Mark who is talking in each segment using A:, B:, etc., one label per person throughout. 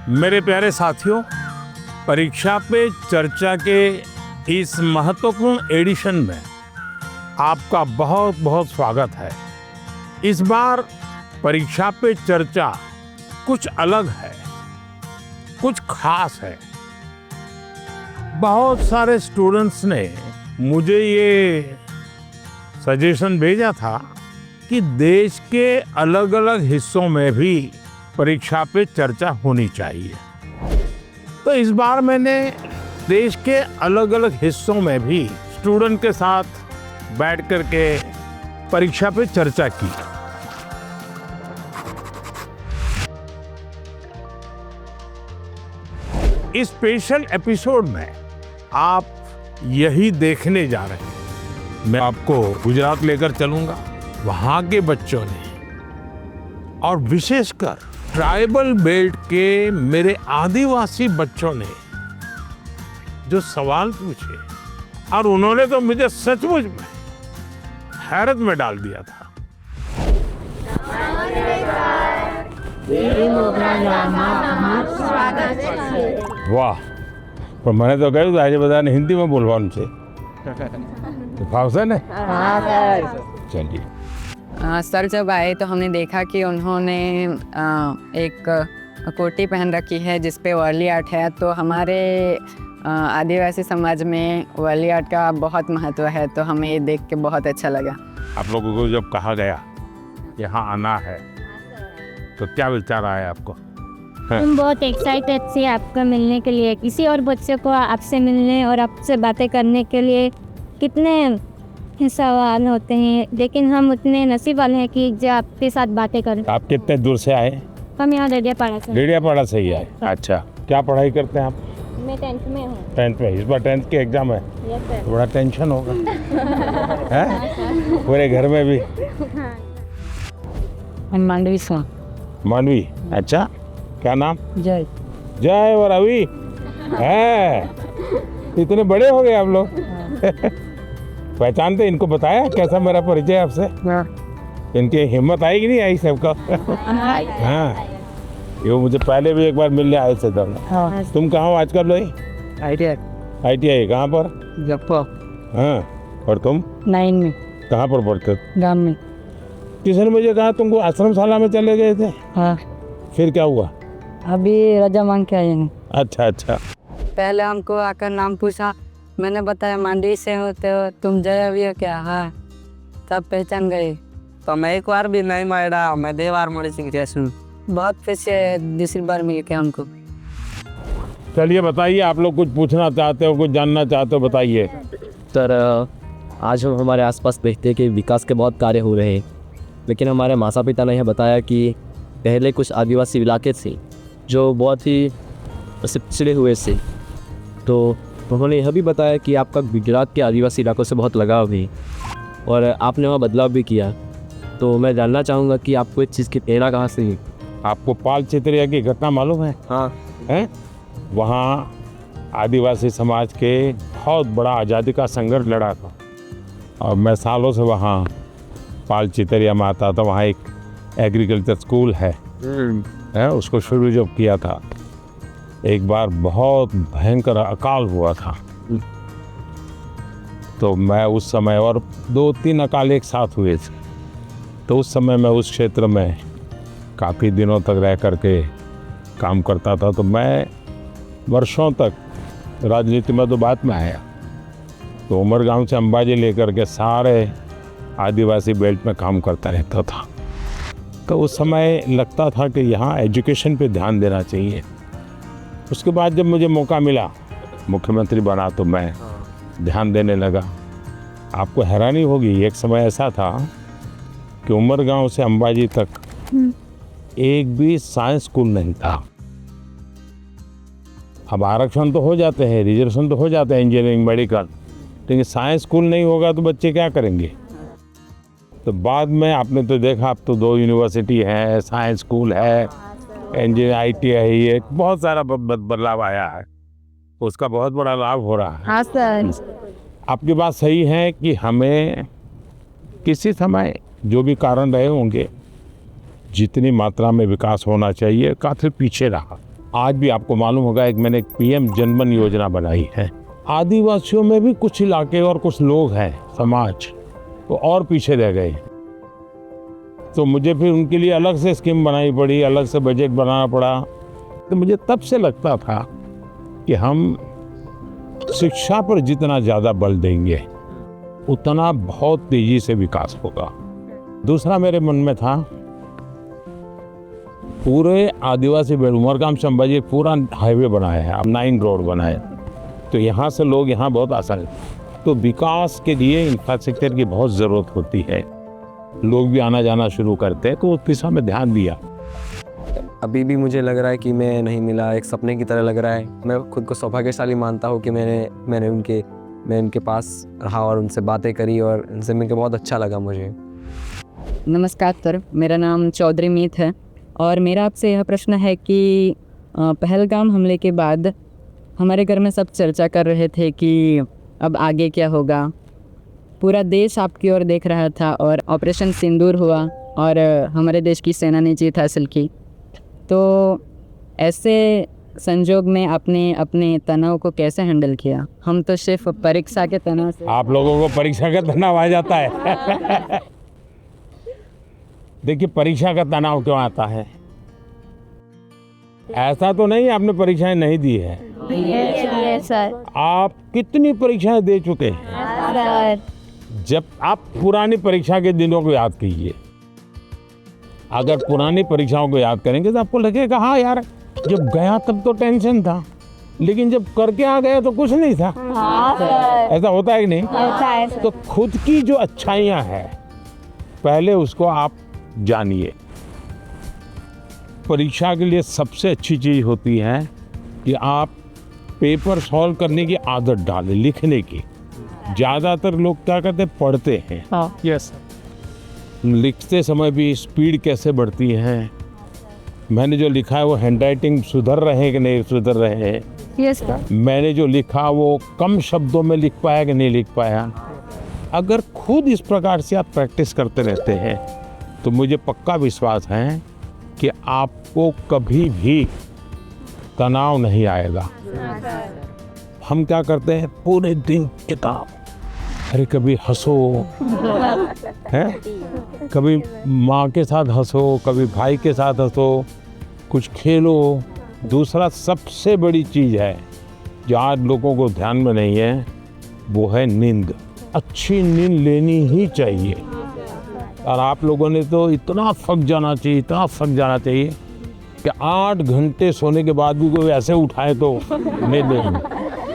A: मेरे प्यारे साथियों, परीक्षा पे चर्चा के इस महत्वपूर्ण एडिशन में आपका बहुत बहुत स्वागत है। इस बार परीक्षा पे चर्चा कुछ अलग है, कुछ खास है। बहुत सारे स्टूडेंट्स ने मुझे ये सजेशन भेजा था कि देश के अलग अलग हिस्सों में भी परीक्षा पे चर्चा होनी चाहिए। तो इस बार मैंने देश के अलग अलग हिस्सों में भी स्टूडेंट के साथ बैठ करके परीक्षा पे चर्चा की। इस स्पेशल एपिसोड में आप यही देखने जा रहे हैं। मैं आपको गुजरात लेकर चलूंगा। वहां के बच्चों ने और विशेषकर ट्राइबल बेल्ट के मेरे आदिवासी बच्चों ने जो सवाल पूछे, और उन्होंने तो मुझे सचमुच में हैरत में डाल दिया था। वाह, पर मैंने तो કહ્યું આજે બધાને હિન્દીમાં બોલવાનું છે। તો ફાવશે ને? चलिए।
B: सर जब आए तो हमने देखा कि उन्होंने एक कोटी पहन रखी है जिस पे वर्ली आर्ट है। तो हमारे आदिवासी समाज में वर्ली आर्ट का बहुत महत्व है, तो हमें ये देख के बहुत अच्छा लगा।
A: आप लोगों को जब कहा गया यहाँ आना है तो क्या विचार आया आपको?
C: हम बहुत एक्साइटेड थे आपका मिलने के लिए। किसी और बच्चे को आपसे मिलने और आपसे बातें करने के लिए कितने सवाल होते हैं, लेकिन हम उतने नसीब वाले हैं कि जो आपके साथ बातें करें।
A: आप कितने दूर से आए?
C: हम यहाँ डेडियापाड़ा से।
A: डेडियापाड़ा से ही आए। अच्छा, क्या पढ़ाई करते हैं आप?
C: मैं 10th में हूँ।
A: 10th में। इस बार 10th के एग्जाम है,
C: यस सर।
A: बड़ा टेंशन होगा है पूरे घर में भी।
B: मांडवी से।
A: मानवी, अच्छा, क्या नाम?
B: जय।
A: जय और अभी है। इतने बड़े हो गए आप लोग। पहचानते? इनको बताया कैसा मेरा परिचय आपसे? इनकी हिम्मत आई कि नहीं आई सबका? हाँ, ये मुझे पहले भी एक बार मिलने आए थे दोनों। तुम कहाँ हो आजकल? ITI कहाँ पर? हाँ, और तुम?
B: 9 में।
A: कहाँ पर पढ़ते हो?
B: गाँव में।
A: किसी ने मुझे कहा तुमको आश्रमशाला में चले गए थे।
B: हाँ,
A: फिर क्या हुआ?
B: अभी रजा मांग के आए हैं।
A: अच्छा अच्छा।
B: पहले हमको आकर नाम पूछा, मैंने बताया मांडवी से होते हो, तुम जय अभी हो क्या? हाँ, तब पहचान गए।
D: तो मैं एक बार भी नहीं मारा, मैं 2 बार मरी सिंह जैसे
B: बहुत खुशी है दूसरी बार मिल के हमको।
A: चलिए बताइए, आप लोग कुछ पूछना चाहते हो, कुछ जानना चाहते हो, बताइए।
E: सर, आज हम हमारे आसपास देखते हैं कि विकास के बहुत कार्य हो रहे हैं, लेकिन हमारे माता पिता ने यह बताया कि पहले कुछ आदिवासी इलाके थे जो बहुत ही पिछड़े हुए थे। तो उन्होंने यह भी बताया कि आपका गुजरात के आदिवासी इलाकों से बहुत लगाव है और आपने वहाँ बदलाव भी किया। तो मैं जानना चाहूँगा कि आपको इस चीज़ की प्रेरणा कहाँ से है?
A: आपको पाल चितरिया की घटना मालूम है?
E: हाँ।
A: हैं? वहाँ आदिवासी समाज के बहुत बड़ा आज़ादी का संघर्ष लड़ा था, और मैं सालों से वहाँ पाल चितरिया में आता था। वहाँ एक एग्रीकल्चर स्कूल है, उसको शुरू जब किया था, एक बार बहुत भयंकर अकाल हुआ था। तो मैं उस समय, और 2-3 अकाल एक साथ हुए थे, तो उस समय मैं उस क्षेत्र में काफ़ी दिनों तक रह करके काम करता था। तो मैं वर्षों तक राजनीति में तो बाद में आया, तो उमरगांव से अंबाजी लेकर के सारे आदिवासी बेल्ट में काम करता रहता था। तो उस समय लगता था कि यहाँ एजुकेशन पे ध्यान देना चाहिए। उसके बाद जब मुझे मौका मिला, मुख्यमंत्री बना, तो मैं ध्यान देने लगा। आपको हैरानी होगी, एक समय ऐसा था कि उमरगांव से अंबाजी तक एक भी साइंस स्कूल नहीं था। अब आरक्षण तो हो जाते हैं, रिजर्वेशन तो हो जाते हैं, इंजीनियरिंग, मेडिकल, लेकिन साइंस स्कूल नहीं होगा तो बच्चे क्या करेंगे? तो बाद में आपने तो देखा, अब तो 2 यूनिवर्सिटी है, साइंस स्कूल है, इंजीनियर ITI है, बहुत सारा बदलाव आया है, उसका बहुत बड़ा लाभ हो रहा है।
B: हाँ सर।
A: आपकी बात सही है कि हमें किसी समय जो भी कारण रहे होंगे, जितनी मात्रा में विकास होना चाहिए काफ़ी पीछे रहा। आज भी आपको मालूम होगा एक मैंने PM जनमन योजना बनाई है। आदिवासियों में भी कुछ इलाके और कुछ लोग हैं समाज तो और पीछे रह गए, तो मुझे फिर उनके लिए अलग से स्कीम बनानी पड़ी, अलग से बजट बनाना पड़ा। तो मुझे तब से लगता था कि हम शिक्षा पर जितना ज़्यादा बल देंगे उतना बहुत तेजी से विकास होगा। दूसरा मेरे मन में था पूरे आदिवासी बेल्ट उमरगाम संभाजी एक पूरा हाईवे बनाया है, अब 9 रोड बनाए, तो यहाँ से लोग यहाँ बहुत आसान, तो विकास के लिए इंफ्रास्ट्रक्चर की बहुत ज़रूरत होती है, लोग भी आना जाना शुरू करते हैं, तो उस दिशा में ध्यान दिया।
E: अभी भी मुझे लग रहा है कि मैं नहीं मिला, एक सपने की तरह लग रहा है। मैं खुद को सौभाग्यशाली मानता हूँ कि मैं उनके पास रहा और उनसे बातें करी और उनसे मिलकर बहुत अच्छा लगा मुझे।
B: नमस्कार सर, मेरा नाम चौधरी मीत है और मेरा आपसे यह प्रश्न है कि पहलगाम हमले के बाद हमारे घर में सब चर्चा कर रहे थे कि अब आगे क्या होगा। पूरा देश आपकी ओर देख रहा था और ऑपरेशन सिंदूर हुआ और हमारे देश की सेना ने जीत हासिल की। तो ऐसे संजोग में आपने अपने तनाव को कैसे हैंडल किया? हम तो सिर्फ परीक्षा के तनाव से।
A: आप लोगों को परीक्षा का तनाव आ जाता है। देखिए परीक्षा का तनाव क्यों आता है, ऐसा तो नहीं आपने परीक्षाएं नहीं दी है,
C: सर।
A: आप कितनी परीक्षाएं दे चुके हैं। जब आप पुरानी परीक्षा के दिनों को याद कीजिए, अगर पुरानी परीक्षाओं को याद करेंगे तो आपको लगेगा हाँ यार जब गया तब तो टेंशन था, लेकिन जब करके आ गया तो कुछ नहीं था। ऐसा होता है कि नहीं?
C: होता है।
A: तो खुद की जो अच्छाइयाँ हैं पहले उसको आप जानिए। परीक्षा के लिए सबसे अच्छी चीज़ होती है कि आप पेपर सॉल्व करने की आदत डालें, लिखने की। ज़्यादातर लोग क्या करते हैं, पढ़ते हैं।
E: यस।
A: लिखते समय भी स्पीड कैसे बढ़ती है, मैंने जो लिखा है वो हैंडराइटिंग सुधर रहे हैं कि नहीं सुधर रहे हैं,
C: यस सर।
A: मैंने जो लिखा वो कम शब्दों में लिख पाया कि नहीं लिख पाया। अगर खुद इस प्रकार से आप प्रैक्टिस करते रहते हैं तो मुझे पक्का विश्वास है कि आपको कभी भी तनाव नहीं आएगा। हम क्या करते हैं पूरे दिन किताब, अरे कभी हंसो हैं, कभी माँ के साथ हंसो, कभी भाई के साथ हंसो, कुछ खेलो। दूसरा सबसे बड़ी चीज़ है जो आज लोगों को ध्यान में नहीं है, वो है नींद। अच्छी नींद लेनी ही चाहिए। और आप लोगों ने तो इतना थक जाना चाहिए, इतना थक जाना चाहिए कि 8 घंटे सोने के बाद भी कोई ऐसे उठाए तो नहीं देंगे।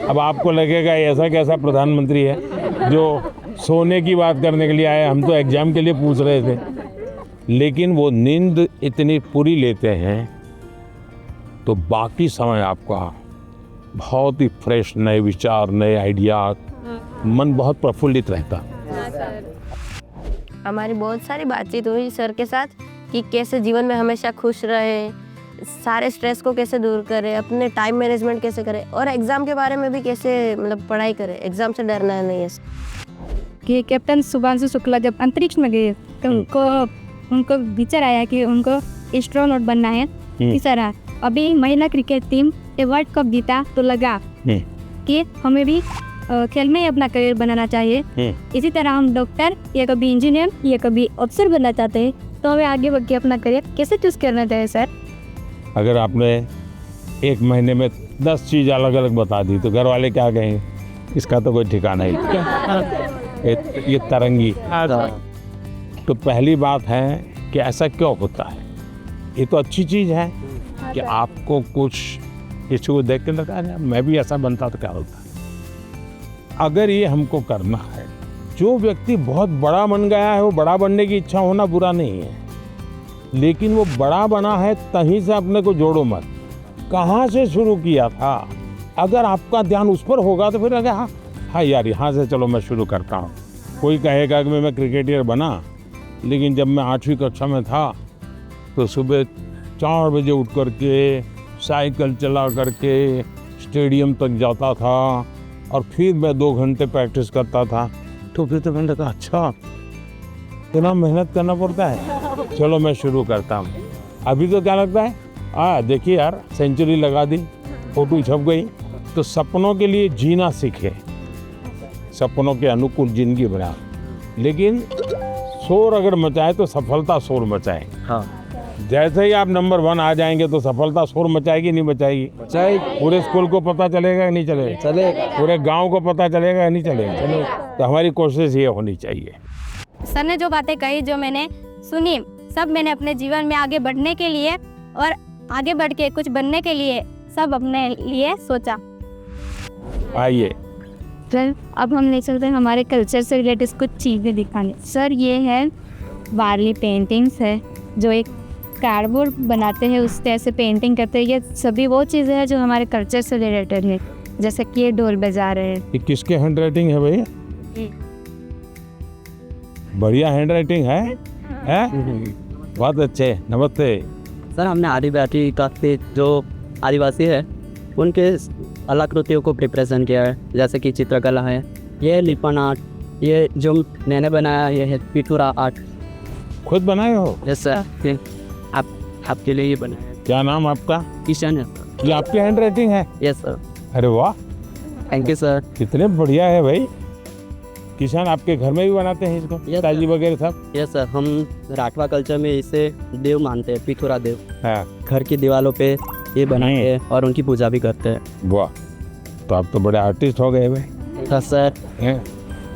A: अब आपको लगेगा ऐसा कैसा प्रधानमंत्री है जो सोने की बात करने के लिए आए, हम तो एग्जाम के लिए पूछ रहे थे। लेकिन वो नींद इतनी पूरी लेते हैं तो बाकी समय आपका बहुत ही फ्रेश, नए विचार, नए आइडिया, मन बहुत प्रफुल्लित रहता।
F: हमारी बहुत सारी बातचीत हुई सर के साथ कि कैसे जीवन में हमेशा खुश रहे, सारे स्ट्रेस को कैसे दूर करें, अपने टाइम मैनेजमेंट कैसे करें और एग्ज़ाम के बारे में भी कैसे मतलब पढ़ाई करें, एग्ज़ाम से डरना नहीं है।
C: कि कैप्टन शुभांशु शुक्ला जब अंतरिक्ष में गए तो उनको विचार आया कि उनको एस्ट्रोनॉट बनना है। इस तरह अभी महिला क्रिकेट टीम ये वर्ल्ड कप जीता तो लगा कि हमें भी खेल में ही अपना करियर बनाना चाहिए। इसी तरह हम डॉक्टर या कभी इंजीनियर या कभी अफसर बनना चाहते हैं, तो हमें आगे बढ़ के अपना करियर कैसे चूज करना चाहिए सर?
A: अगर आपने 1 महीने में 10 चीज़ अलग अलग बता दी तो घर वाले क्या कहेंगे, इसका तो कोई ठिकाना ही नहीं, ये तरंगी। तो पहली बात है कि ऐसा क्यों होता है। ये तो अच्छी चीज़ है कि आपको कुछ किसी को देख के लगा मैं भी ऐसा बनता तो क्या होता। अगर ये हमको करना है, जो व्यक्ति बहुत बड़ा बन गया है वो बड़ा बनने की इच्छा होना बुरा नहीं है, लेकिन वो बड़ा बना है तहीं से अपने को जोड़ो मत, कहाँ से शुरू किया था। अगर आपका ध्यान उस पर होगा तो फिर अगर हाँ यार यहाँ से चलो मैं शुरू करता हूँ। कोई कहेगा कि मैं क्रिकेटर बना, लेकिन जब मैं 8वीं कक्षा में था तो सुबह 4 बजे उठ करके साइकिल चला करके स्टेडियम तक जाता था और फिर मैं 2 घंटे प्रैक्टिस करता था। तो फिर तो मैंने कहा अच्छा इतना मेहनत करना पड़ता है, चलो मैं शुरू करता हूँ। अभी तो क्या लगता है देखिए यार, सेंचुरी लगा दी, फोटो छप गई। तो सपनों के लिए जीना सीखे, सपनों के अनुकूल जिंदगी बना। लेकिन शोर अगर मचाए तो सफलता शोर मचाए।
E: हाँ
A: जैसे ही आप नंबर 1 आ जाएंगे तो सफलता शोर मचाएगी नहीं मचाएगी? पूरे स्कूल को पता चलेगा कि नहीं चलेगा? पूरे गांव को पता चलेगा कि नहीं चलेगा? तो हमारी कोशिश ये होनी चाहिए।
C: सर ने जो बातें कही, जो मैंने सुनी, सब मैंने अपने जीवन में आगे बढ़ने के लिए और आगे बढ़ के कुछ बनने के लिए सब अपने लिए सोचा।
A: आइए
C: सर अब हम ले चलते हैं हमारे कल्चर से रिलेटेड कुछ चीज़ें दिखाने। सर ये है वारली पेंटिंग्स है, जो एक कार्डबोर्ड बनाते हैं उससे ऐसे पेंटिंग करते हैं। ये सभी वो चीज़ें हैं जो हमारे कल्चर से रिलेटेड है, जैसे कि ये ढोल बजा रहे हैं।
A: ये किसके हैंड राइटिंग है भैया? बढ़िया हैंड राइटिंग है? बहुत अच्छे। नमस्ते।
E: सर, हमने आदिवासी का जो आदिवासी है उनके कलाकृतियों को रिप्रेजेंट किया है, जैसे कि चित्रकला है, ये लिपन आर्ट, ये जो मैंने बनाया ये है पिथुरा आर्ट।
A: खुद बनाए हो?
E: यस सर, आपके लिए ये बनाया।
A: क्या नाम आपका?
E: किशन है।
A: ये आपकी हैंड राइटिंग है?
E: Yes sir.
A: अरे वाह,
E: थैंक यू सर।
A: कितने बढ़िया है भाई। किसान आपके घर में भी बनाते हैं इसको?
E: Yes,
A: ताजी वगैरह सब?
E: यस सर, हम राठवा कल्चर में इसे देव मानते हैं, पिथुरा देव।
A: हाँ।
E: घर की दीवारों पे ये बनाते हैं और उनकी पूजा भी करते हैं।
A: वाह, तो आप तो बड़े आर्टिस्ट हो गए भाई।
E: हाँ सर।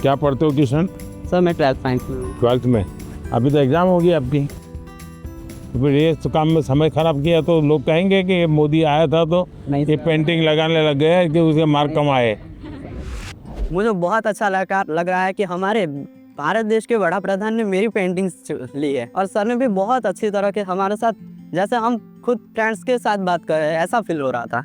A: क्या पढ़ते हो किशन?
E: सर मैं 12th साइंस में।
A: 12th में? अभी तो एग्जाम होगी आपकी। तो फिर ये तो काम में समय खराब किया तो लोग कहेंगे कि ये मोदी आया था तो ये पेंटिंग लगाने लग गए कि उसके मार्क कम आए।
D: मुझे बहुत अच्छा लग रहा है कि हमारे भारत देश के बड़ा प्रधान ने मेरी पेंटिंग्स ली है, और सर ने भी बहुत अच्छी तरह के हमारे साथ, जैसे हम खुद फ्रेंड्स के साथ बात कर रहे हैं ऐसा फील हो रहा था।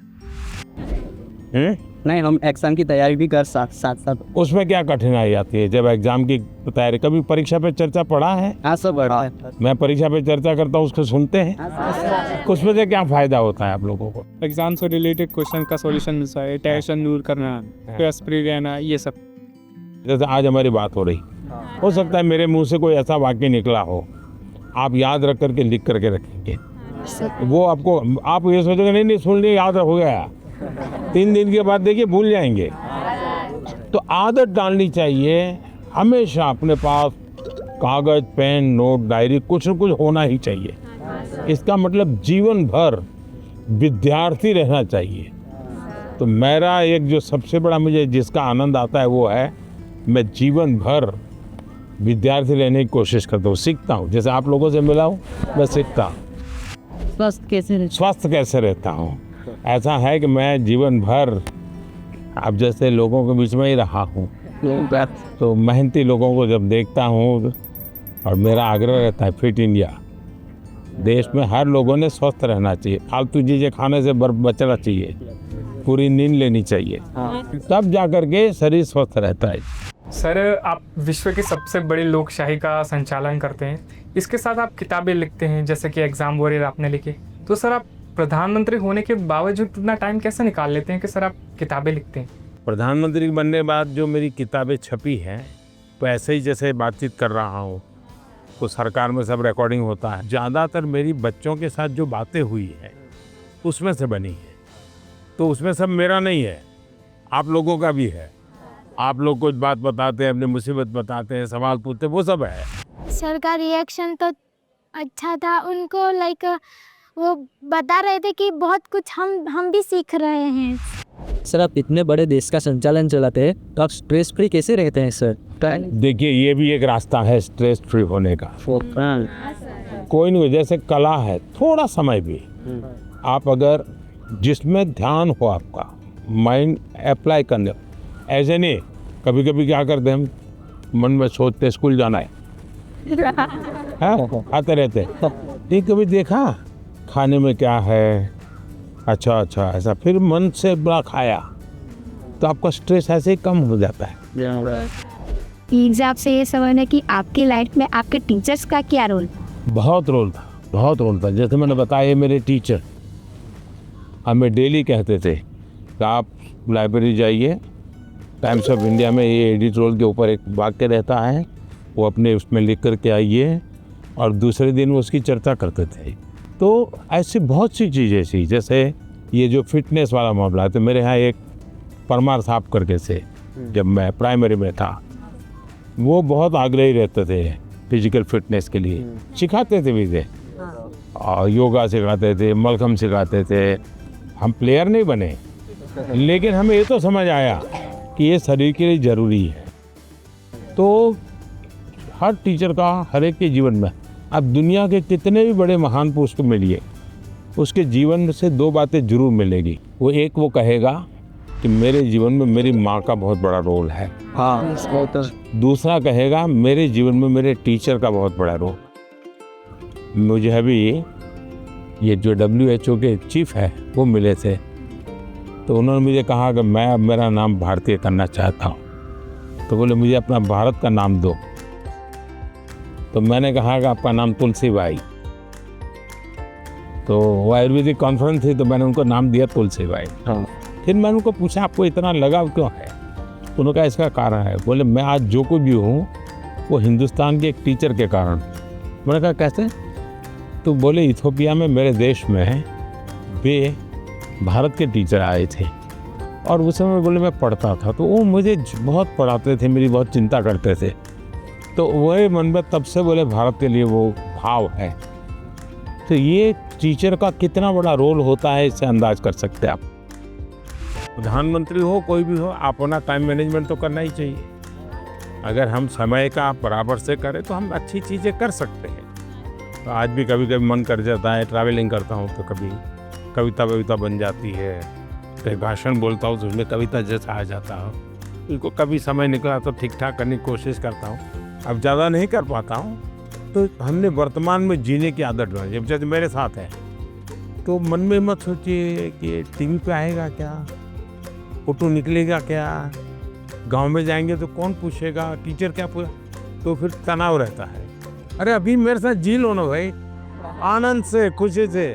E: नहीं, हम एग्जाम की तैयारी भी कर साथ।
A: उसमें क्या कठिनाई आती है जब एग्जाम की तैयारी? कभी परीक्षा पे चर्चा पढ़ा है?
E: हाँ सब बड़ा है।
A: मैं परीक्षा पे चर्चा करता हूँ, उसको सुनते हैं? उसमें से क्या फायदा होता है आप लोगों को?
G: एग्जाम से रिलेटेड क्वेश्चन का सॉल्यूशन मिलता है, टेंशन दूर करना, स्ट्रेस फ्री रहना, ये सब।
A: जैसे आज हमारी बात हो रही, हो सकता है मेरे मुंह से कोई ऐसा वाक्य निकला हो, आप याद रख करके लिख करके रखेंगे। वो आपको, आप ये सोचोगे नहीं सुन लिया याद हो गया, 3 दिन के बाद देखिए भूल जाएंगे। तो आदत डालनी चाहिए, हमेशा अपने पास कागज, पेन, नोट, डायरी कुछ न कुछ होना ही चाहिए। इसका मतलब जीवन भर विद्यार्थी रहना चाहिए। तो मेरा एक जो सबसे बड़ा मुझे जिसका आनंद आता है वो है, मैं जीवन भर विद्यार्थी रहने की कोशिश करता हूँ, सीखता हूँ। जैसे आप लोगों से मिला हूँ, मैं सीखता हूँ। स्वस्थ कैसे रहता हूँ? ऐसा है कि मैं जीवन भर आप जैसे लोगों के बीच में ही रहा हूँ, तो मेहनती लोगों को जब देखता हूँ, और मेरा आग्रह रहता है फिट इंडिया। देश में हर लोगों ने स्वस्थ रहना चाहिए, फालतू चीज़ें खाने से बचना चाहिए, पूरी नींद लेनी चाहिए, तब जा कर के शरीर स्वस्थ रहता है।
G: सर, आप विश्व की सबसे बड़ी लोकशाही का संचालन करते हैं, इसके साथ आप किताबें लिखते हैं, जैसे कि एग्जाम वॉरियर आपने लिखे। तो सर, आप प्रधानमंत्री होने के बावजूद इतना टाइम कैसे निकाल लेते हैं कि सर आप किताबें लिखते हैं?
A: प्रधानमंत्री बनने के बाद जो मेरी किताबें छपी हैं, तो ऐसे ही जैसे बातचीत कर रहा हूँ तो सरकार में सब रिकॉर्डिंग होता है। ज़्यादातर मेरी बच्चों के साथ जो बातें हुई है उसमें से बनी है, तो उसमें सब मेरा नहीं है, आप लोगों का भी है। आप लोग कुछ बात बताते हैं, अपनी मुसीबत बताते हैं, सवाल पूछते हैं, वो सब है।
C: सर का रिएक्शन तो अच्छा था, उनको लाइक वो बता रहे थे कि बहुत कुछ हम भी सीख रहे हैं।
E: सर, आप इतने बड़े देश का संचालन चलाते हैं तो आप स्ट्रेस फ्री कैसे रहते हैं सर?
A: देखिए, ये भी एक रास्ता है स्ट्रेस फ्री होने का। कोई नहीं, जैसे कला है, थोड़ा समय भी आप अगर जिसमें ध्यान हो, आपका माइंड अप्लाई करने, ऐसे नहीं कभी कभी क्या करते हम, मन में सोचते स्कूल जाना है, आते रहते। नहीं कभी देखा खाने में क्या है, अच्छा ऐसा, फिर मन से बड़ा खाया तो आपका स्ट्रेस ऐसे ही कम हो जाता है।
C: एग्जाम से ये सवाल है कि आपकी लाइफ में आपके टीचर्स का क्या रोल?
A: बहुत रोल था। जैसे मैंने बताया, ये मेरे टीचर हमें डेली कहते थे कि आप लाइब्रेरी जाइए, टाइम्स ऑफ इंडिया में ये एडिटोरियल के ऊपर एक वाक्य रहता है, वो अपने उसमें लिख करके आइए, और दूसरे दिन वो उसकी चर्चा करते थे। तो ऐसी बहुत सी चीज़ें थी, जैसे ये जो फिटनेस वाला मामला है, तो मेरे यहाँ एक परमार साहब करके से, जब मैं प्राइमरी में था, वो बहुत आग्रही रहते थे फिजिकल फिटनेस के लिए, सिखाते थे भी थे, और योगा सिखाते थे, मलखम सिखाते थे। हम प्लेयर नहीं बने, लेकिन हमें ये तो समझ आया कि ये शरीर के लिए ज़रूरी है। तो हर टीचर का हर एक के जीवन में, अब दुनिया के कितने भी बड़े महान पुरुष को मिलिए, उसके जीवन से दो बातें जरूर मिलेगी। वो एक वो कहेगा कि मेरे जीवन में मेरी माँ का बहुत बड़ा रोल है,
D: हाँ वो तो
A: दूसरा कहेगा मेरे जीवन में मेरे टीचर का बहुत बड़ा रोल। मुझे अभी ये जो WHO के चीफ है वो मिले थे, तो उन्होंने मुझे कहा कि मैं अब मेरा नाम भारतीय करना चाहता हूँ। तो बोले मुझे अपना भारत का नाम दो। तो मैंने कहा कि आपका नाम तुलसीबाई। तो वो आयुर्वेदिक कॉन्फ्रेंस थी, तो मैंने उनको नाम दिया तुलसीबाई।
D: हाँ
A: फिर मैंने उनको पूछा आपको इतना लगाव क्यों है? उन्होंने कहा इसका कारण है। बोले मैं आज जो कुछ भी हूँ वो हिंदुस्तान के एक टीचर के कारण। मैंने कहा कैसे? तो बोले इथियोपिया में मेरे देश में वे भारत के टीचर आए थे, और उस समय बोले मैं पढ़ता था, तो वो मुझे बहुत पढ़ाते थे, मेरी बहुत चिंता करते थे। तो वही मन में तब से बोले भारत के लिए वो भाव है। तो ये टीचर का कितना बड़ा रोल होता है, इससे अंदाज कर सकते हैं आप। प्रधानमंत्री हो कोई भी हो, आप अपना टाइम मैनेजमेंट तो करना ही चाहिए। अगर हम समय का बराबर से करें तो हम अच्छी चीज़ें कर सकते हैं। तो आज भी कभी कभी मन कर जाता है, ट्रैवलिंग करता हूँ तो कभी कविता बन जाती है, कहीं भाषण बोलता हूँ तो उसमें कविता जैसा आ जाता हो। उनको कभी समय निकला तो ठीक ठाक करने की कोशिश करता हूँ। अब ज़्यादा नहीं कर पाता हूँ। तो हमने वर्तमान में जीने की आदत बनाई। जब जैसे मेरे साथ है तो मन में मत सोचिए कि टीवी पे आएगा क्या, फोटो निकलेगा क्या, गांव में जाएंगे तो कौन पूछेगा, टीचर क्या पूछा, तो फिर तनाव रहता है। अरे अभी मेरे साथ जी लो ना भाई, आनंद से, खुशी से।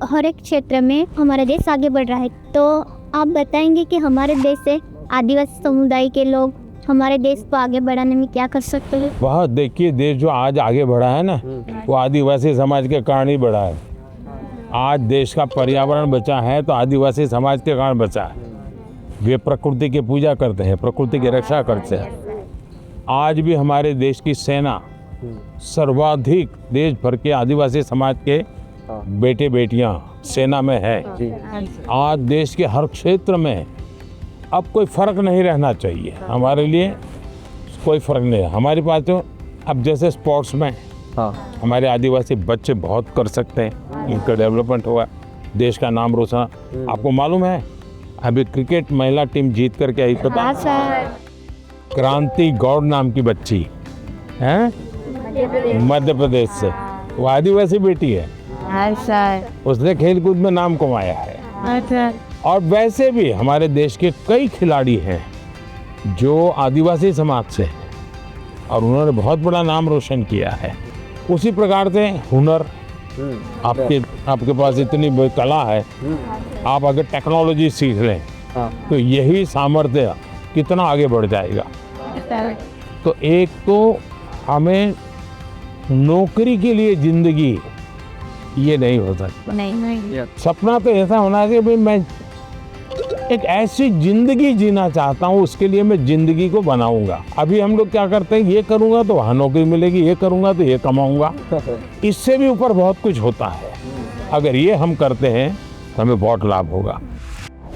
C: हर एक क्षेत्र में हमारा देश आगे बढ़ रहा है, तो आप बताएंगे कि हमारे देश से आदिवासी समुदाय के लोग हमारे देश को आगे बढ़ाने में क्या कर सकते हैं?
A: वह देखिए, देश जो आज आगे बढ़ा है ना, वो आदिवासी समाज के कारण ही बढ़ा है। आज देश का पर्यावरण बचा है तो आदिवासी समाज के कारण बचा है। वे प्रकृति की पूजा करते हैं, प्रकृति की रक्षा करते हैं। आज भी हमारे देश की सेना सर्वाधिक देश भर के आदिवासी समाज के बेटे बेटियां सेना में है। आज देश के हर क्षेत्र में अब कोई फर्क नहीं रहना चाहिए, हमारे लिए कोई फर्क नहीं है। हमारे पास तो अब जैसे स्पोर्ट्स में हमारे आदिवासी बच्चे बहुत कर सकते हैं, उनका डेवलपमेंट हुआ, देश का नाम रोशन। आपको मालूम है अभी क्रिकेट महिला टीम जीत करके आई, पता? क्रांति गौड़ नाम की बच्ची है मध्य प्रदेश से, वो आदिवासी बेटी है। उसने खेलकूद में नाम कमाया है। और वैसे भी हमारे देश के कई खिलाड़ी हैं जो आदिवासी समाज से हैं और उन्होंने बहुत बड़ा नाम रोशन किया है। उसी प्रकार से हुनर, आपके पास इतनी बड़ी कला है, आप अगर टेक्नोलॉजी सीख लें तो यही सामर्थ्य कितना आगे बढ़ जाएगा। तो एक तो हमें नौकरी के लिए जिंदगी ये नहीं हो सकता।
C: नहीं।
A: सपना तो ऐसा होना चाहिए भाई मैं एक ऐसी जिंदगी जीना चाहता हूँ, उसके लिए मैं जिंदगी को बनाऊंगा। अभी हम लोग क्या करते हैं, ये करूंगा तो वहाँ नौकरी मिलेगी, ये करूंगा तो ये कमाऊंगा। इससे भी ऊपर बहुत कुछ होता है। अगर ये हम करते हैं तो हमें बहुत लाभ होगा।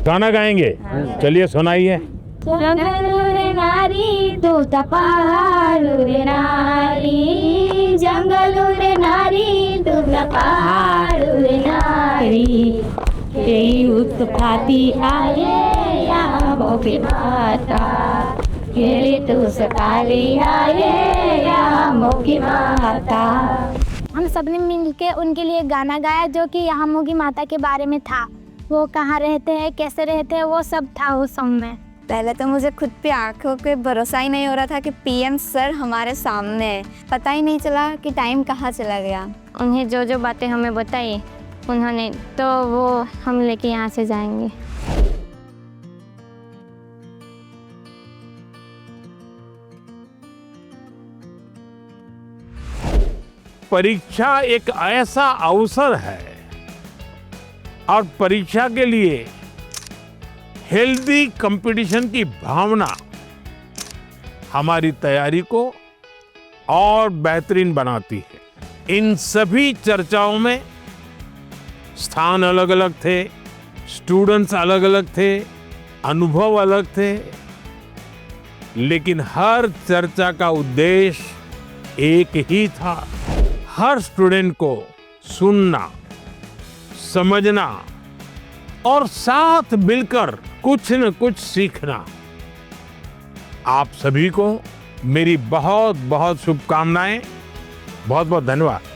A: गाना गाएंगे, चलिए सुनाइए।
C: जंगलू रे नारी दूध पहाड़ू रे नारी, जंगलू रे नारी दूध पहाड़ू रे नारी, उत्पाती आये या मोगी माता, केली तू सताली आये या मोगी माता। हम सबने मिलके उनके लिए गाना गाया जो कि यहाँ मोगी माता के बारे में था। वो कहाँ रहते हैं, कैसे रहते हैं, वो सब था उस सॉन्ग में।
H: पहले तो मुझे खुद पे आंखों पे भरोसा ही नहीं हो रहा था कि पीएम सर हमारे सामने है। पता ही नहीं चला कि टाइम कहाँ चला गया।
C: उन्हें जो जो बातें हमें बताई उन्होंने, तो वो हम लेके यहाँ से जाएंगे।
A: परीक्षा एक ऐसा अवसर है और परीक्षा के लिए हेल्दी कंपटीशन की भावना हमारी तैयारी को और बेहतरीन बनाती है। इन सभी चर्चाओं में स्थान अलग अलग थे, स्टूडेंट्स अलग अलग थे, अनुभव अलग थे, लेकिन हर चर्चा का उद्देश्य एक ही था, हर स्टूडेंट को सुनना, समझना और साथ मिलकर कुछ न कुछ सीखना। आप सभी को मेरी बहुत बहुत शुभकामनाएं। बहुत बहुत धन्यवाद।